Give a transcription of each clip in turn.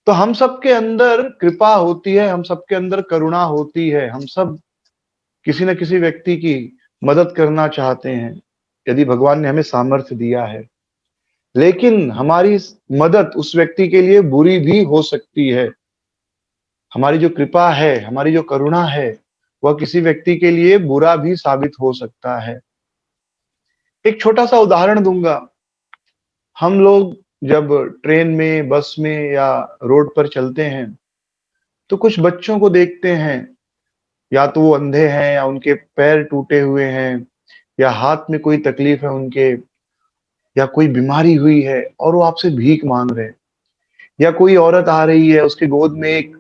तो हम सबके अंदर कृपा होती है, हम सबके अंदर करुणा होती है, हम सब किसी न किसी व्यक्ति की मदद करना चाहते हैं, यदि भगवान ने हमें सामर्थ्य दिया है। लेकिन हमारी इस मदद उस व्यक्ति के लिए बुरी भी हो सकती है। हमारी जो कृपा है, हमारी जो करुणा है, वह किसी व्यक्ति के लिए बुरा भी साबित हो सकता है। एक छोटा-सा उदाहरण दूँगा। हम लोग जब ट्रेन में, बस में या रोड पर चलते हैं, तो कुछ बच्चों को देखते हैं, या तो वो अंधे हैं या उनके पैर टूटे हुए हैं, या हाथ में कोई तकलीफ है उनके, या कोई बीमारी हुई है और वो आपसे भीख माँग रहे हैं। या कोई औरत आ रही है, उसकी गोद में एक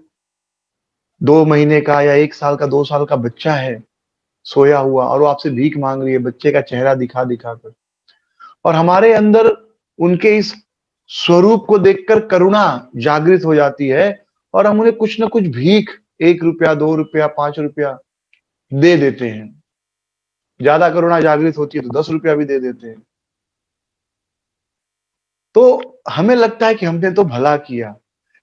2 महीने का या 1 साल का, 2 साल का बच्चा है, सोया हुआ, और वो आपसे भीख माँग रही है, बच्चे का चेहरा दिखा-दिखा कर। और हमारे अंदर उनके इस स्वरूप को देखकर करुणा जागृत हो जाती है और हम उन्हें कुछ न कुछ भीख, ₹1, ₹2, ₹5 दे देते हैं। ज़्यादा करुणा जागृत होती है तो ₹10 भी दे देते हैं। तो हमें लगता है कि हमने तो भला किया,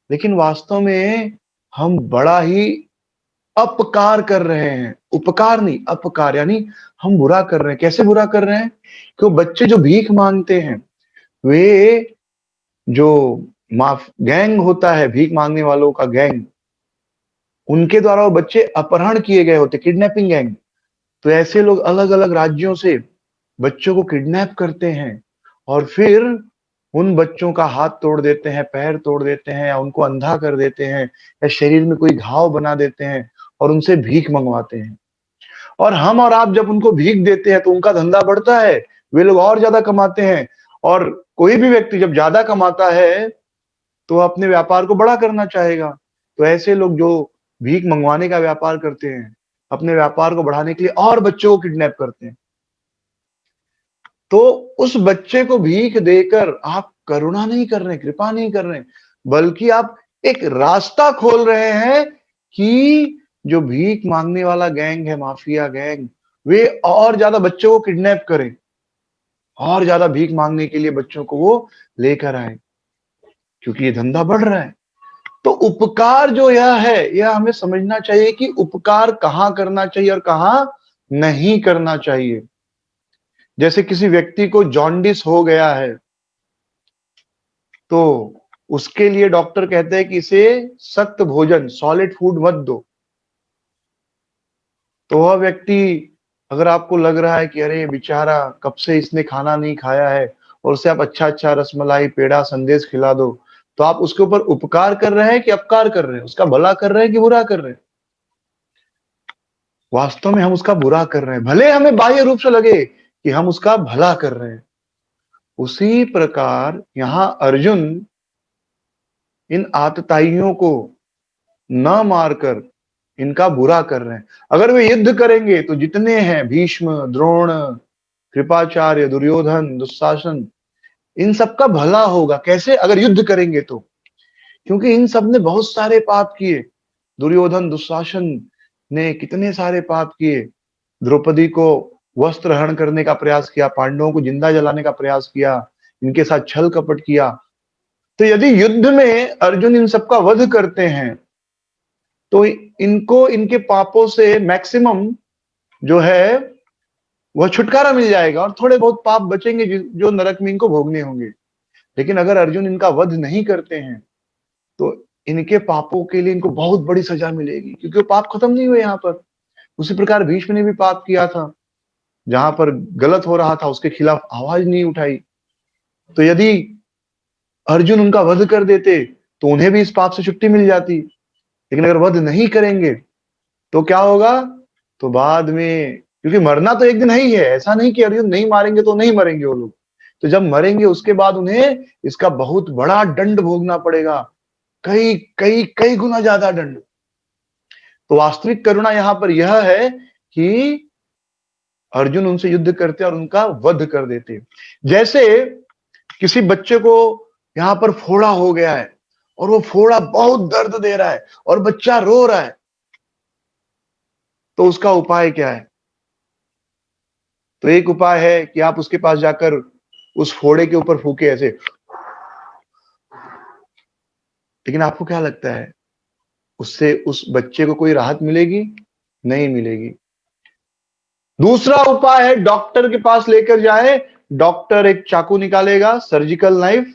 लेकिन वास्तव में हम बड़ा ही अपकार कर रहे हैं। उपकार नहीं, अपकार, यानी हम बुरा कर रहे हैं। कैसे बुरा कर रहे हैं? कि वो बच्चे जो भीख माँगते हैं, वे जो माफ गैंग होता है, भीख माँगने वालों का गैंग, उनके द्वारा वो बच्चे अपहरण किए गए होते, किडनैपिंग गैंग। तो ऐसे लोग अलग-अलग राज्यों से बच्चों को किडनैप करते हैं और फिर उन बच्चों का हाथ तोड़ देते हैं, पैर तोड़ देते हैं, या उनको अंधा कर देते हैं, या शरीर में कोई घाव बना देते हैं और उनसे भीख मंगवाते हैं। और हम और आप जब उनको भीख देते हैं तो उनका धंधा बढ़ता है, वे लोग और ज़्यादा कमाते हैं। और कोई भी व्यक्ति जब ज़्यादा कमाता है, तो वो अपने व्यापार को बड़ा करना चाहेगा। तो ऐसे लोग जो भीख मंगवाने का व्यापार करते हैं, अपने व्यापार को बढ़ाने के लिए और बच्चों को किडनैप करते हैं। तो उस बच्चे को भीख देकर आप करुणा नहीं कर रहे हैं, कृपा नहीं कर रहे हैं, बल्कि आप एक रास्ता खोल रहे हैं कि जो भीख माँगने वाला गैंग है, माफिया गैंग, वे और ज़्यादा बच्चों को किडनैप करें, और ज़्यादा भीख माँगने के लिए बच्चों को वो लेकर आएँ, क्योंकि ये धंधा बढ़ रहा है। तो उपकार जो यह है, यह हमें समझना चाहिए कि उपकार कहाँ करना चाहिए और कहाँ नहीं करना चाहिए। जैसे किसी व्यक्ति को जॉन्डिस हो गया है, तो उसके लिए डॉक्टर कहते हैं कि इसे सख्त भोजन, सॉलिड फूड मत दो। तो वह व्यक्ति, अगर आपको लग रहा है कि अरे बेचारा कब से इसने खाना नहीं खाया है, और उसे आप अच्छा-अच्छा रसमलाई, पेड़ा, संदेश खिला दो, तो आप उसके ऊपर उपकार कर रहे हैं कि अपकार कर रहे हैं? उसका भला कर रहे हैं कि बुरा कर रहे हैं? वास्तव में हम उसका बुरा कर रहे हैं, भले हमें बाह्य रूप से लगे कि हम उसका भला कर रहे हैं। उसी प्रकार यहाँ अर्जुन इन आतताइयों को न मारकर इनका बुरा कर रहे हैं। अगर वे युद्ध करेंगे तो जितने हैं, भीष्म, द्रोण, कृपाचार्य, दुर्योधन, दुशासन, इन सबका भला होगा। कैसे? अगर युद्ध करेंगे तो। क्योंकि इन सब ने बहुत सारे पाप किए। दुर्योधन, दुशासन ने कितने सारे पाप किए। द्रौपदी को वस्त्र हरण करने का प्रयास किया, पांडवों को जिंदा जलाने का प्रयास किया, इनके साथ छल कपट किया। तो यदि युद्ध में अर्जुन इन सबका वध करते हैं, तो इनको इनके पापों से मैक्सिमम जो है वह छुटकारा मिल जाएगा, और थोड़े बहुत पाप बचेंगे जो नरक में इनको भोगने होंगे। लेकिन अगर अर्जुन इनका वध नहीं करते हैं, तो इनके पापों के लिए इनको बहुत बड़ी सजा मिलेगी, क्योंकि वो पाप खत्म नहीं हुए यहाँ पर। उसी प्रकार भीष्म ने भी पाप किया था, जहां पर गलत हो रहा था उसके खिलाफ आवाज नहीं उठाई। तो यदि अर्जुन उनका वध कर देते, तो उन्हें भी इस पाप से छुट्टी मिल जाती। लेकिन अगर वध नहीं करेंगे तो क्या होगा? तो बाद में, क्योंकि मरना तो एक दिन है ही है, ऐसा नहीं कि अर्जुन नहीं मारेंगे तो नहीं मरेंगे वो लोग। तो जब मरेंगे उसके बाद उन्हें इसका बहुत बड़ा दंड भोगना पड़ेगा, कई कई कई गुना ज्यादा दंड। तो वास्तविक करुणा यहाँ पर यह है कि अर्जुन उनसे युद्ध करते और उनका वध कर देते। जैसे किसी बच्चे को यहाँ पर फोड़ा हो गया है, और वो फोड़ा बहुत दर्द दे रहा है और बच्चा रो रहा है, तो उसका उपाय क्या है? तो एक उपाय है कि आप उसके पास जाकर उस फोड़े के ऊपर फूके ऐसे, लेकिन आपको क्या लगता है, उससे उस बच्चे को कोई राहत मिलेगी? नहीं मिलेगी। दूसरा उपाय है, डॉक्टर के पास लेकर जाए, डॉक्टर एक चाकू निकालेगा, सर्जिकल नाइफ,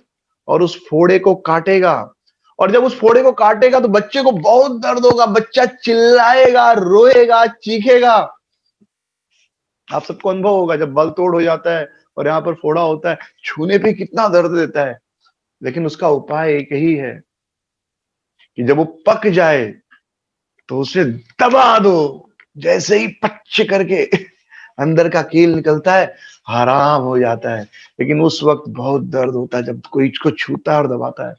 और उस फोड़े को काटेगा। और जब उस फोड़े को काटेगा तो बच्चे को बहुत दर्द होगा, बच्चा चिल्लाएगा, रोएगा, चीखेगा। आप सबको अनुभव होगा जब बल तोड़ हो जाता है और यहाँ पर फोड़ा होता है, छूने पे कितना दर्द देता है। लेकिन उसका उपाय एक ही है कि जब वो पक जाए तो उसे दबा दो। जैसे ही पच्च करके अंदर का कील निकलता है, आराम हो जाता है। लेकिन उस वक्त बहुत दर्द होता है जब कोई इसको छूता है और दबाता है।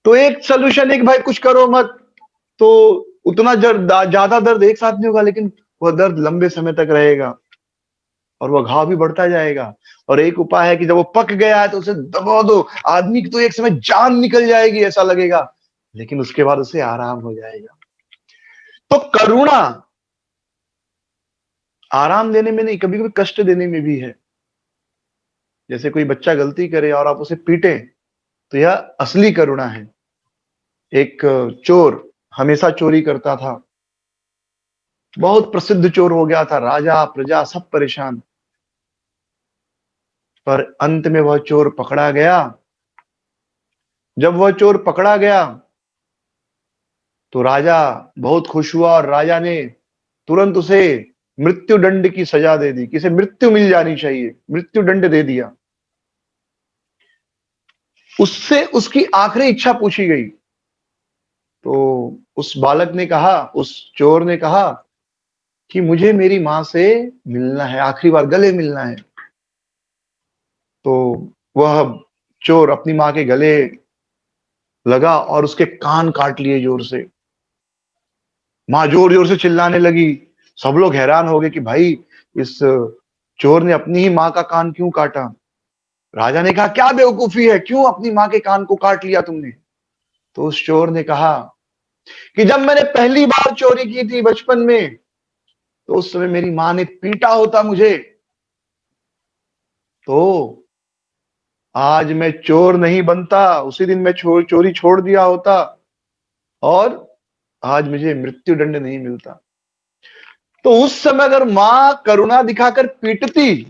तो एक सोल्यूशन है कि भाई कुछ करो मत। तो उतना ज्यादा दर्द एक साथ नहीं होगा, लेकिन वह दर्द लंबे समय तक रहेगा और वह घाव भी बढ़ता जाएगा। और एक उपाय है कि जब वो पक गया है तो उसे दबा दो। आदमी की तो एक समय जान निकल जाएगी ऐसा लगेगा, लेकिन उसके बाद उसे आराम हो जाएगा। तो करुणा आराम देने में नहीं, कभी कभी कष्ट देने में भी है। जैसे कोई बच्चा गलती करे और आप उसे पीटे, तो यह असली करुणा है। एक चोर हमेशा चोरी करता था, बहुत प्रसिद्ध चोर हो गया था, राजा प्रजा सब परेशान। पर अंत में वह चोर पकड़ा गया। जब वह चोर पकड़ा गया तो राजा बहुत खुश हुआ और राजा ने तुरंत उसे मृत्यु दंड की सजा दे दी, कि इसे मृत्यु मिल जानी चाहिए, मृत्यु दंड दे दिया। उससे उसकी आखिरी इच्छा पूछी गई तो उस बालक ने कहा, उस चोर ने कहा कि मुझे मेरी मां से मिलना है, आखिरी बार गले मिलना है। तो वह चोर अपनी मां के गले लगा और उसके कान काट लिए जोर से। मां जोर जोर से चिल्लाने लगी। सब लोग हैरान हो गए कि भाई इस चोर ने अपनी ही मां का कान क्यों काटा। राजा ने कहा, क्या बेवकूफी है, क्यों अपनी मां के कान को काट लिया तुमने। तो उस चोर ने कहा कि जब मैंने पहली बार चोरी की थी बचपन में, तो उस समय मेरी मां ने पीटा होता मुझे, तो आज मैं चोर नहीं बनता, उसी दिन मैं चोरी छोड़ दिया होता और आज मुझे मृत्यु दंड नहीं मिलता। तो उस समय अगर मां करुणा दिखाकर पीटती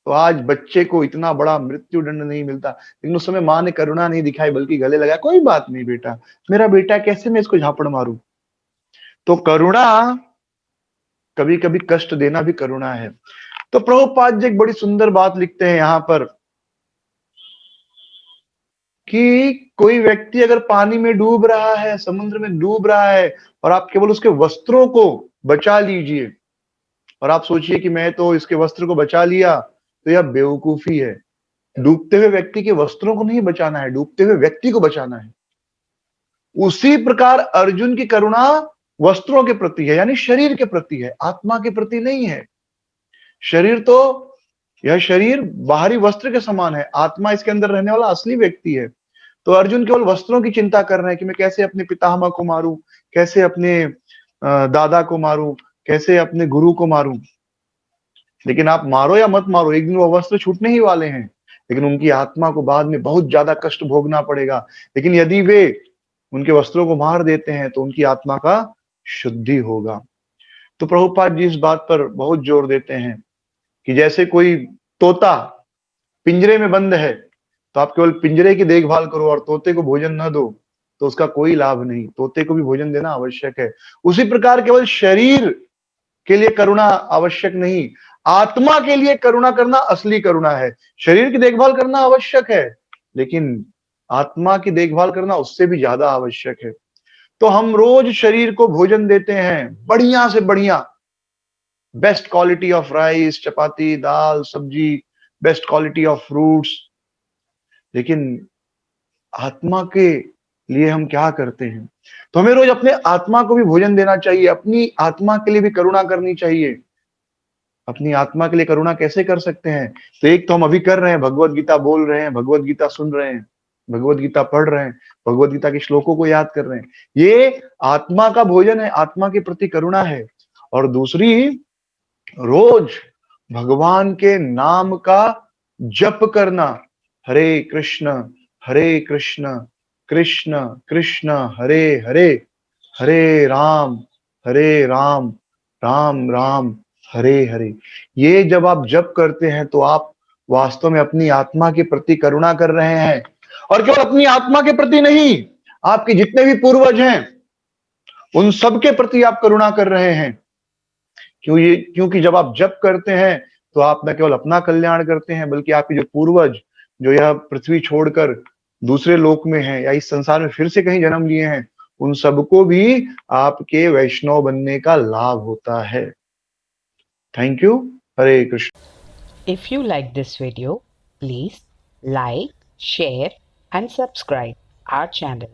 तो आज बच्चे को इतना बड़ा मृत्यु दंड नहीं मिलता। लेकिन उस समय मां ने करुणा नहीं दिखाई, बल्कि गले लगाया, कोई बात नहीं बेटा, मेरा बेटा कैसे मैं इसको झापड़ मारूं। तो करुणा, कभी कभी कष्ट देना भी करुणा है। तो प्रभुपाद जी एक बड़ी सुंदर बात लिखते हैं यहां पर कि कोई व्यक्ति अगर पानी में डूब रहा है, समुद्र में डूब रहा है, और आप केवल उसके वस्त्रों को बचा लीजिए, और आप सोचिए कि मैं तो इसके वस्त्र को बचा लिया, तो यह बेवकूफी है। डूबते हुए व्यक्ति के वस्त्रों को नहीं बचाना है, डूबते हुए व्यक्ति को बचाना है। उसी प्रकार अर्जुन की करुणा वस्त्रों के प्रति है, यानी शरीर के प्रति है, आत्मा के प्रति नहीं है। शरीर तो, यह शरीर बाहरी वस्त्र के समान है, आत्मा इसके अंदर रहने वाला असली व्यक्ति है। तो अर्जुन केवल वस्त्रों की चिंता कर रहे हैं कि मैं कैसे अपने पितामह को मारूं, कैसे अपने दादा को मारूं, कैसे अपने गुरु को मारूं। लेकिन आप मारो या मत मारो, एक दिन वो वस्त्र छूटने ही वाले हैं, लेकिन उनकी आत्मा को बाद में बहुत ज्यादा कष्ट भोगना पड़ेगा। लेकिन यदि वे उनके वस्त्रों को मार देते हैं तो उनकी आत्मा का शुद्धि होगा। तो प्रभुपाद जी इस बात पर बहुत जोर देते हैं कि जैसे कोई तोता पिंजरे में बंद है, तो आप केवल पिंजरे की देखभाल करो और तोते को भोजन न दो, तो उसका कोई लाभ नहीं। तोते को भी भोजन देना आवश्यक है। उसी प्रकार केवल शरीर के लिए करुणा आवश्यक नहीं, आत्मा के लिए करुणा करना असली करुणा है। शरीर की देखभाल करना आवश्यक है, लेकिन आत्मा की देखभाल करना उससे भी ज्यादा आवश्यक है। तो हम रोज शरीर को भोजन देते हैं, बढ़िया से बढ़िया, बेस्ट क्वालिटी ऑफ राइस, चपाती, दाल, सब्जी, बेस्ट क्वालिटी ऑफ फ्रूट्स। लेकिन आत्मा के लिए हम क्या करते हैं? तो हमें रोज अपने आत्मा को भी भोजन देना चाहिए, अपनी आत्मा के लिए भी करुणा करनी चाहिए। अपनी आत्मा के लिए करुणा कैसे कर सकते हैं? तो एक तो हम अभी कर रहे हैं, भगवत गीता बोल रहे हैं, भगवत गीता सुन रहे हैं, भगवत गीता पढ़ रहे हैं, भगवत गीता के श्लोकों को याद कर रहे हैं। ये आत्मा का भोजन है, आत्मा के प्रति करुणा है। और दूसरी, रोज भगवान के नाम का जप करना, हरे कृष्ण हरे कृष्ण कृष्ण कृष्ण हरे हरे, हरे राम राम राम हरे हरे। ये जब आप जप करते हैं तो आप वास्तव में अपनी आत्मा के प्रति करुणा कर रहे हैं, और केवल अपनी आत्मा के प्रति नहीं, आपके जितने भी पूर्वज हैं उन सब के प्रति आप करुणा कर रहे हैं। क्योंकि जब आप जप करते हैं तो आप न केवल अपना कल्याण करते हैं, बल्कि आपके जो पूर्वज जो यह पृथ्वी छोड़कर दूसरे लोक में हैं या इस संसार में फिर से कहीं जन्म लिए हैं, उन सबको भी आपके वैष्णव बनने का लाभ होता है। Thank you. Hare Krishna. If you like this video, please like, share and subscribe our channel.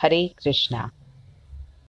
Hare Krishna.